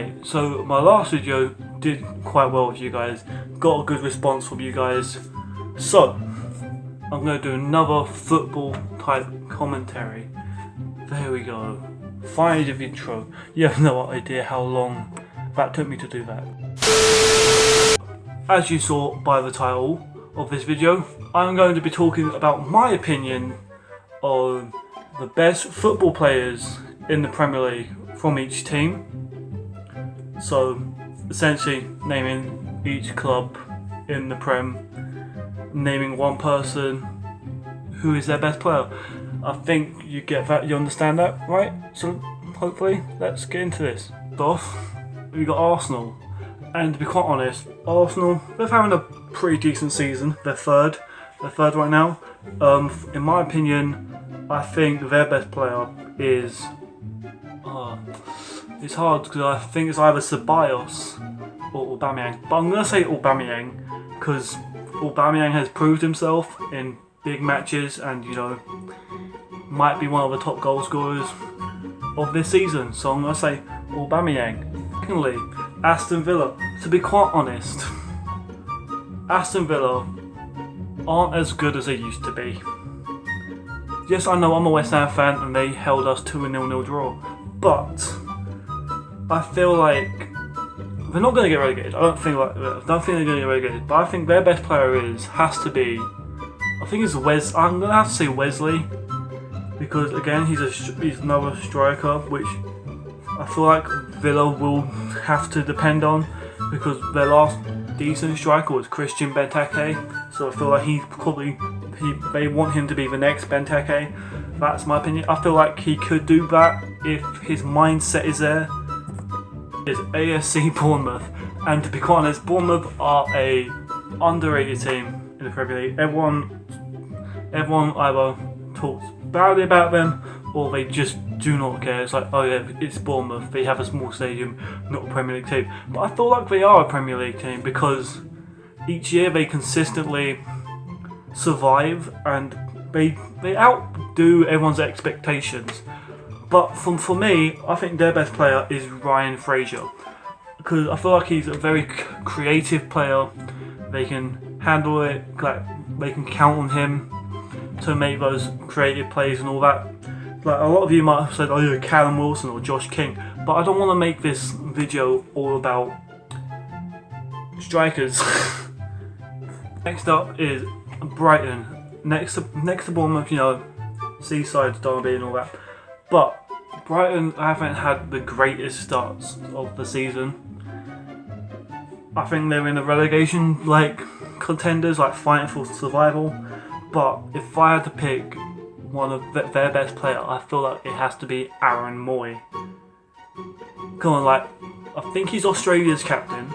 Right, so my last video did quite well with you guys, got a good response from you guys, so I'm going to do another football type commentary. There we go, finally the intro. You have no idea how long that took me to do that. As you saw by the title of this video, I'm going to be talking about my opinion on the best football players in the Premier League from each team. So essentially naming each club in the Prem, naming one person who is their best player. I think you get that, you understand that, right? So hopefully let's get into this. Off, we got Arsenal, and to be quite honest, Arsenal, they're having a pretty decent season. They're third right now. In my opinion, I think their best player is it's hard because I think it's either Ceballos or Aubameyang, but I'm going to say Aubameyang because Aubameyang has proved himself in big matches and, you know, might be one of the top goal scorers of this season, so I'm going to say Aubameyang. Secondly, Aston Villa. To be quite honest, Aston Villa aren't as good as they used to be. Yes, I know I'm a West Ham fan and they held us to a 0-0 draw, but I feel like they're not going to get relegated. I don't think they're going to get relegated, but I think their best player has to be, I think it's I'm going to have to say Wesley, because again he's another striker which I feel like Villa will have to depend on, because their last decent striker was Christian Benteke, so I feel like they want him to be the next Benteke. That's my opinion. I feel like he could do that if his mindset is there. Is AFC Bournemouth, and to be quite honest, Bournemouth are a underrated team in the Premier League. Everyone either talks badly about them or they just do not care. It's like, oh yeah, it's Bournemouth, they have a small stadium, not a Premier League team. But I feel like they are a Premier League team because each year they consistently survive and they outdo everyone's expectations. But for me, I think their best player is Ryan Fraser, because I feel like he's a very creative player. They can handle it, like they can count on him to make those creative plays and all that. Like a lot of you might have said, oh yeah, Callum Wilson or Josh King, but I don't want to make this video all about strikers. Next up is Brighton. Next to Bournemouth, you know, Seaside Derby and all that. But Brighton haven't had the greatest starts of the season. I think they're in the relegation contenders, fighting for survival. But if I had to pick one of their best player, I feel like it has to be Aaron Moy. Come on, I think he's Australia's captain.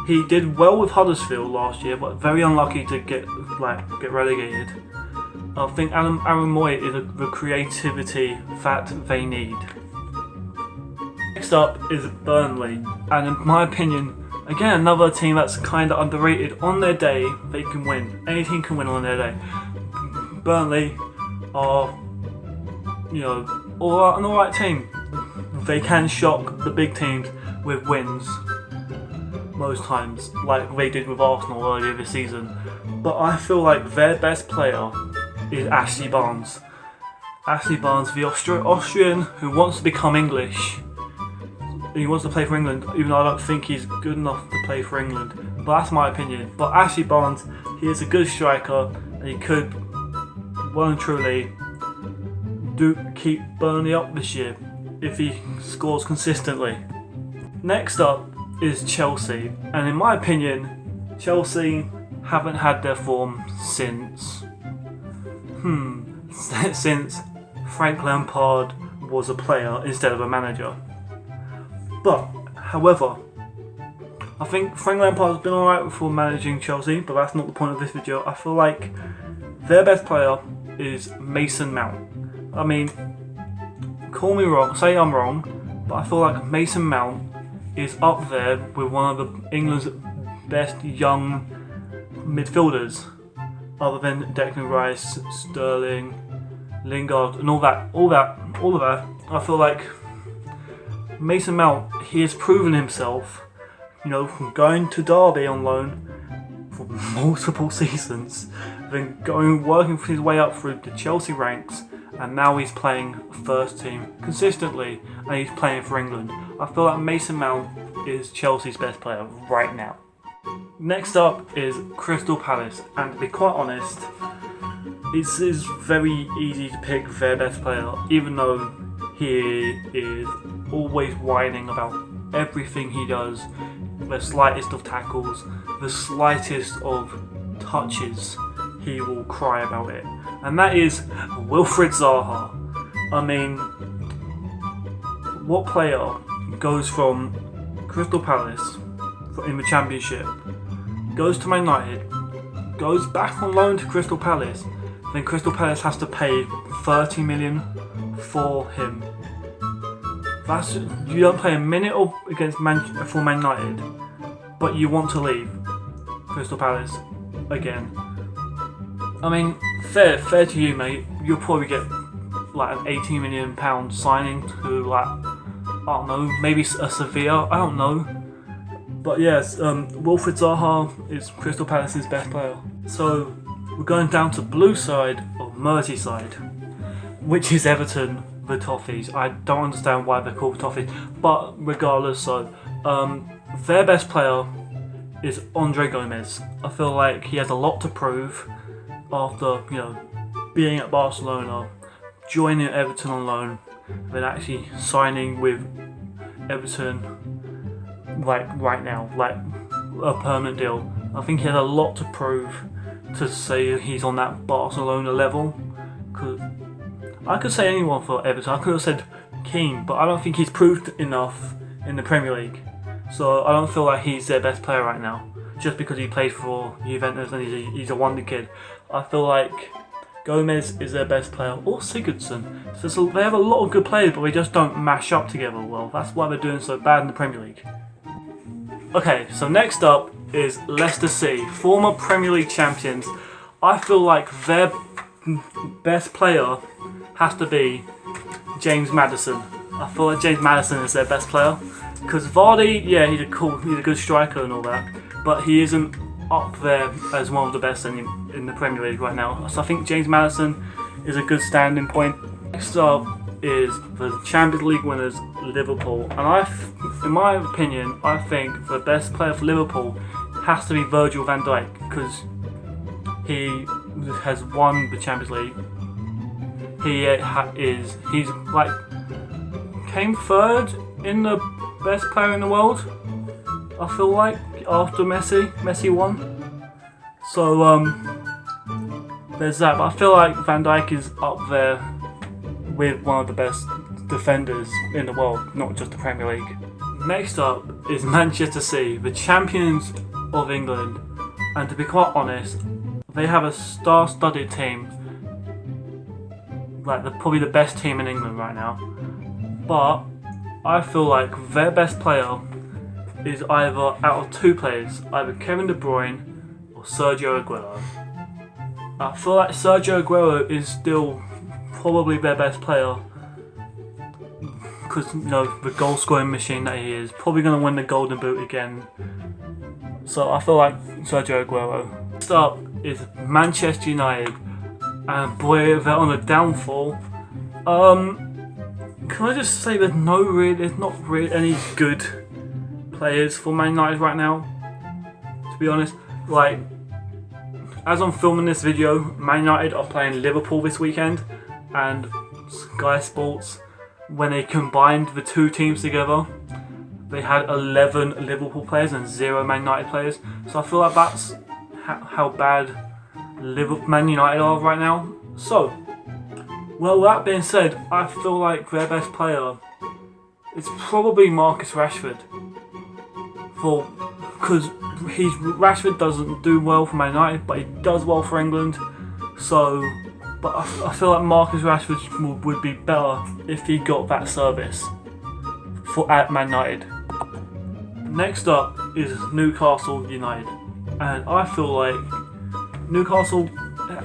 He did well with Huddersfield last year, but very unlucky to get relegated. I think Aaron Moy is the creativity that they need. Next up is Burnley, and in my opinion, again another team that's kind of underrated. On their day, they can win. Any team can win on their day. Burnley are, you know, an alright team. They can shock the big teams with wins most times, like they did with Arsenal earlier this season. But I feel like their best player is Ashley Barnes. Ashley Barnes, the Austrian who wants to become English. He wants to play for England, even though I don't think he's good enough to play for England. But that's my opinion. But Ashley Barnes, he is a good striker, and he could, well and truly, keep Burnley up this year if he scores consistently. Next up is Chelsea, and in my opinion, Chelsea haven't had their form since Frank Lampard was a player instead of a manager. But, however, I think Frank Lampard has been alright for managing Chelsea, but that's not the point of this video. I feel like their best player is Mason Mount. I mean, call me wrong, say I'm wrong, but I feel like Mason Mount is up there with one of England's best young midfielders, other than Declan Rice, Sterling, Lingard, and all of that. I feel like Mason Mount, he has proven himself, you know, from going to Derby on loan for multiple seasons, then working his way up through the Chelsea ranks, and now he's playing first team consistently, and he's playing for England. I feel like Mason Mount is Chelsea's best player right now. Next up is Crystal Palace, and to be quite honest, it is very easy to pick their best player, even though he is always whining about everything he does, the slightest of tackles, the slightest of touches, he will cry about it. And that is Wilfried Zaha. I mean, what player goes from Crystal Palace in the Championship, goes to Man United, goes back on loan to Crystal Palace, then Crystal Palace has to pay 30 million for him? You don't play a minute against for Man United, but you want to leave Crystal Palace again. I mean, fair to you, mate. You'll probably get like an £18 million signing to, like, I don't know, maybe a Sevilla. I don't know. But yes, Wilfried Zaha is Crystal Palace's best player. So we're going down to blue side of Merseyside, which is Everton, the Toffees. I don't understand why they're called Toffees, but regardless, so their best player is Andre Gomez. I feel like he has a lot to prove after, you know, being at Barcelona, joining Everton on loan, then actually signing with Everton like right now, like a permanent deal. I think he has a lot to prove to say he's on that Barcelona level. I could say anyone for Everton. I could have said Keane, but I don't think he's proved enough in the Premier League. So I don't feel like he's their best player right now, just because he played for Juventus and he's a wonder kid. I feel like Gomez is their best player, or Sigurdsson. So they have a lot of good players, but they just don't mash up together well. That's why they're doing so bad in the Premier League. Okay, so next up is Leicester City, former Premier League champions. I feel like their best player has to be James Maddison. I feel like James Maddison is their best player. Because Vardy, yeah, he's a good striker and all that, but he isn't up there as one of the best in the Premier League right now. So I think James Maddison is a good standing point. Next up is the Champions League winners, Liverpool. And in my opinion, I think the best player for Liverpool has to be Virgil van Dijk, because he has won the Champions League. He's like came third in the best player in the world, I feel like, after Messi won. So there's that, but I feel like Van Dijk is up there with one of the best defenders in the world, not just the Premier League. Next up is Manchester City, the champions of England, and to be quite honest, they have a star-studded team, like probably the best team in England right now. But I feel like their best player is either out of two players, either Kevin De Bruyne or Sergio Aguero. I feel like Sergio Aguero is still probably their best player, because, you know, the goal scoring machine that he is, probably going to win the Golden Boot again. So I feel like Sergio Aguero. Next up is Manchester United, and boy, they're on a downfall. Can I just say there's not really any good players for Man United right now, to be honest. Like, as I'm filming this video, Man United are playing Liverpool this weekend, and Sky Sports, when they combined the two teams together, they had 11 Liverpool players and 0 Man United players. So I feel like that's how bad Man United are right now. So, well, that being said, I feel like their best player is probably Marcus Rashford. Because Rashford doesn't do well for Man United, but he does well for England. So, but I feel like Marcus Rashford would be better if he got that service at Man United. Next up is Newcastle United, and I feel like Newcastle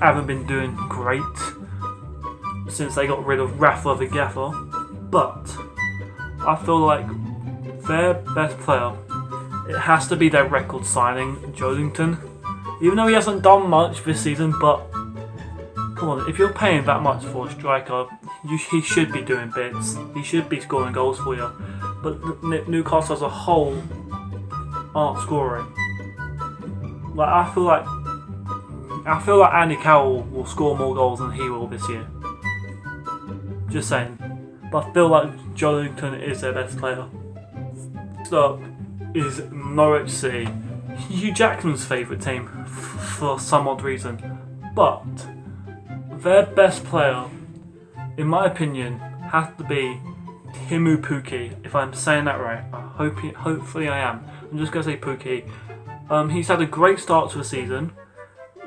haven't been doing great since they got rid of Rafa the Gaffer, but I feel like their best player, it has to be their record signing, Joelinton. Even though he hasn't done much this season, but come on, if you're paying that much for a striker, he should be doing bits. He should be scoring goals for you. But Newcastle as a whole aren't scoring. Like I feel like Andy Carroll will score more goals than he will this year. Just saying. But I feel like Joelinton is their best player. Next up is Norwich City. Hugh Jackman's favourite team for some odd reason. But their best player, in my opinion, has to be Timu Pukki, if I'm saying that right. Hopefully I am. I'm just going to say Pukki. He's had a great start to the season,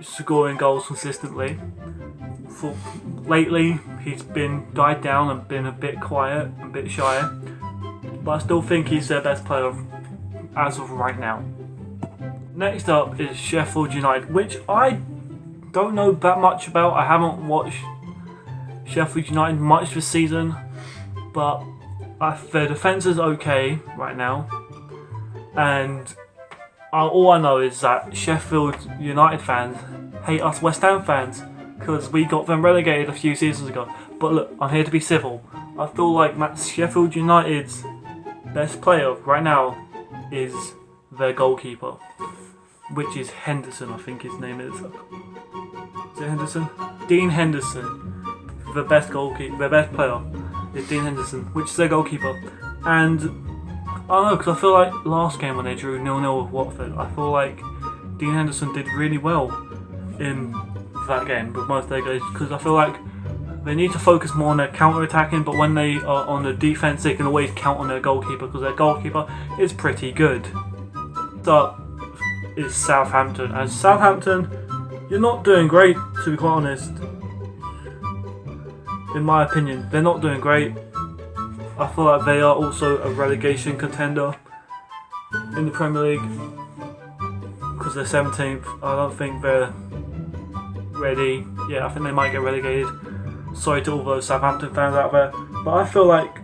scoring goals consistently. Lately, he's been died down and been a bit quiet, a bit shy. But I still think he's their best player as of right now. Next up is Sheffield United, which I don't know that much about. I haven't watched Sheffield United much this season, but their defence is okay right now, and all I know is that Sheffield United fans hate us West Ham fans because we got them relegated a few seasons ago. But look, I'm here to be civil. I feel like Sheffield United's best player right now is their goalkeeper, which is Henderson, I think his name is. Is it Henderson? Dean Henderson. The best goalkeeper, their best player is Dean Henderson, which is their goalkeeper. And I don't know, because I feel like last game when they drew 0-0 with Watford, I feel like Dean Henderson did really well in that game with most of their games, because I feel like they need to focus more on their counter-attacking, but when they are on the defence they can always count on their goalkeeper, because their goalkeeper is pretty good. Next up is Southampton. As Southampton, you're not doing great, to be quite honest. In my opinion, they're not doing great. I feel like they are also a relegation contender in the Premier League because they're 17th. I don't think they're ready. Yeah, I think they might get relegated. Sorry to all those Southampton fans out there, but I feel like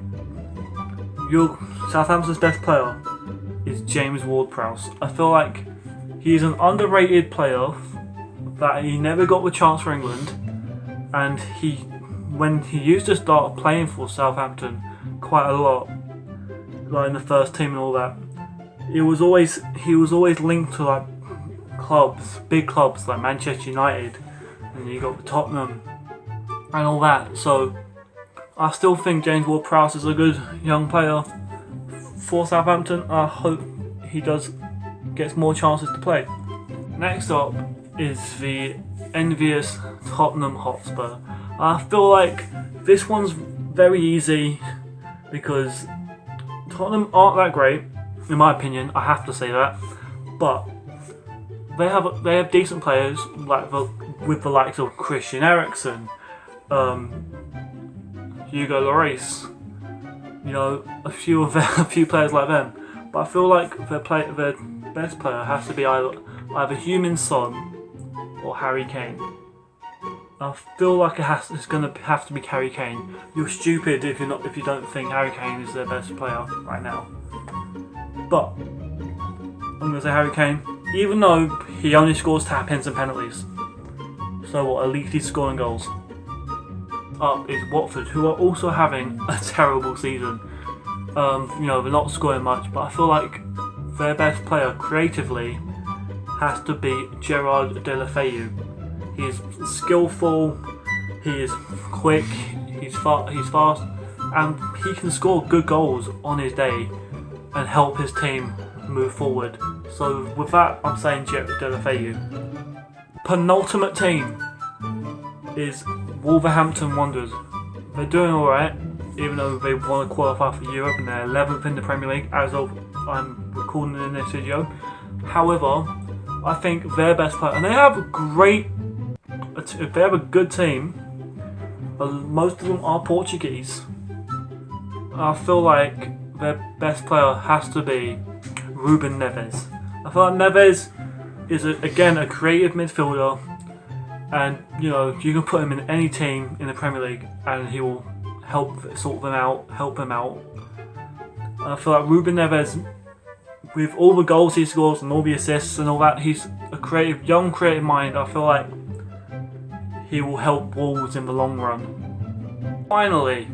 Southampton's best player is James Ward-Prowse. I feel like he's an underrated player that he never got the chance for England, and when he used to start playing for Southampton quite a lot, like in the first team and all that, he was always linked to like big clubs like Manchester United, and you got Tottenham and all that. So I still think James Ward-Prowse is a good young player for Southampton. I hope he gets more chances to play. Next up is the envious Tottenham Hotspur. I feel like this one's very easy because Tottenham aren't that great, in my opinion. I have to say that, but they have decent players with the likes of Christian Eriksen, Hugo Lloris, a few players like them. But I feel like their best player has to be either Heung-min Son or Harry Kane. I feel like it's going to have to be Harry Kane. You're stupid if you don't think Harry Kane is their best player right now. But I'm going to say Harry Kane, even though he only scores tap-ins and penalties. So what? At least he's scoring goals. Up is Watford, who are also having a terrible season. They're not scoring much, but I feel like their best player creatively has to be Gerard Deulofeu. He is skillful, he is quick, he's fast, and he can score good goals on his day and help his team move forward. So with that, I'm saying Gerard Deulofeu. Penultimate team is Wolverhampton Wanderers. They're doing alright, even though they want to qualify for Europe and they're 11th in the Premier League as of I'm recording in this video. However, I think their best player, and they have a good team, most of them are Portuguese. I feel like their best player has to be Ruben Neves. I feel like Neves is again a creative midfielder, and you can put him in any team in the Premier League and he will help them out. I feel like Ruben Neves, with all the goals he scores and all the assists and all that, he's a young creative mind. I feel like he will help Wolves in the long run. Finally,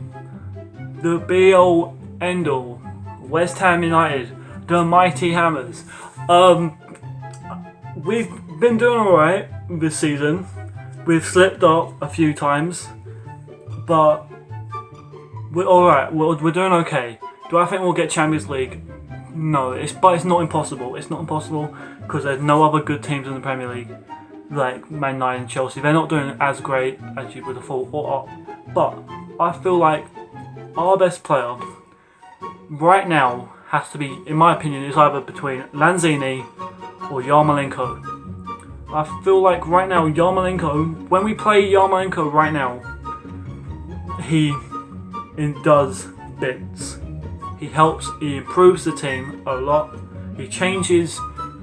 the be-all, end-all, West Ham United, the Mighty Hammers. We've been doing alright this season. We've slipped up a few times, but we're alright. We're doing okay. Do I think we'll get Champions League? No, but it's not impossible. It's not impossible because there's no other good teams in the Premier League like Man United and Chelsea. They're not doing as great as you would have thought. But I feel like our best player right now has to be, in my opinion, is either between Lanzini or Yarmolenko. I feel like right now Yarmolenko, when we play Yarmolenko right now, he does bits. He helps, he improves the team a lot. He changes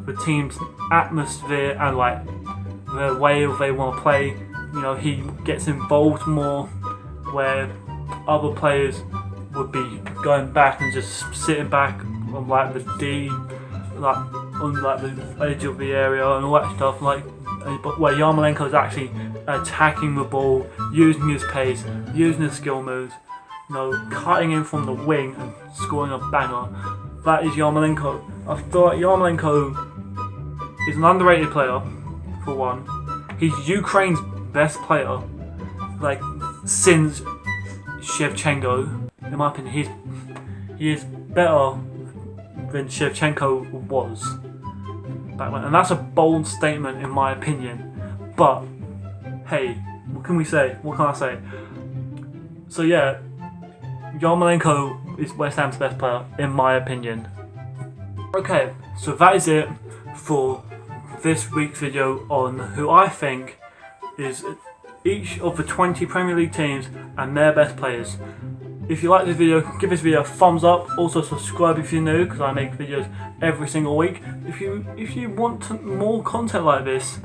the team's atmosphere and like the way they want to play. You know, he gets involved more where other players would be going back and just sitting back on like the D, like on like the edge of the area and all that stuff. Like, but where Yarmolenko is actually attacking the ball, using his pace, using his skill moves. You know, cutting in from the wing and scoring a banger. That is Yarmolenko. I feel like Yarmolenko is an underrated player, for one. He's Ukraine's best player, like, since Shevchenko. In my opinion, he is better than Shevchenko was back when. And that's a bold statement in my opinion. But, hey, what can we say? What can I say? So yeah, Yarmolenko is West Ham's best player, in my opinion. Okay, so that is it for this week's video on who I think is each of the 20 Premier League teams and their best players. If you like this video, give this video a thumbs up. Also subscribe if you're new, because I make videos every single week. If you want more content like this,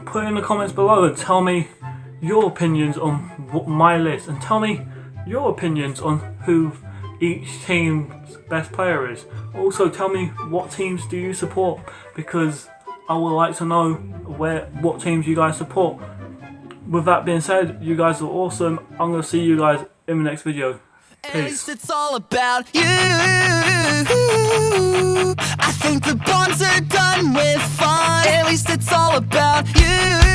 put it in the comments below and tell me your opinions on my list, and tell me your opinions on who each team's best player is. Also tell me what teams do you support, because I would like to know what teams you guys support. With that being said, you guys are awesome. I'm going to see you guys in the next video. Peace. At least it's all about you. I think the bonds are done with fun. At least it's all about you.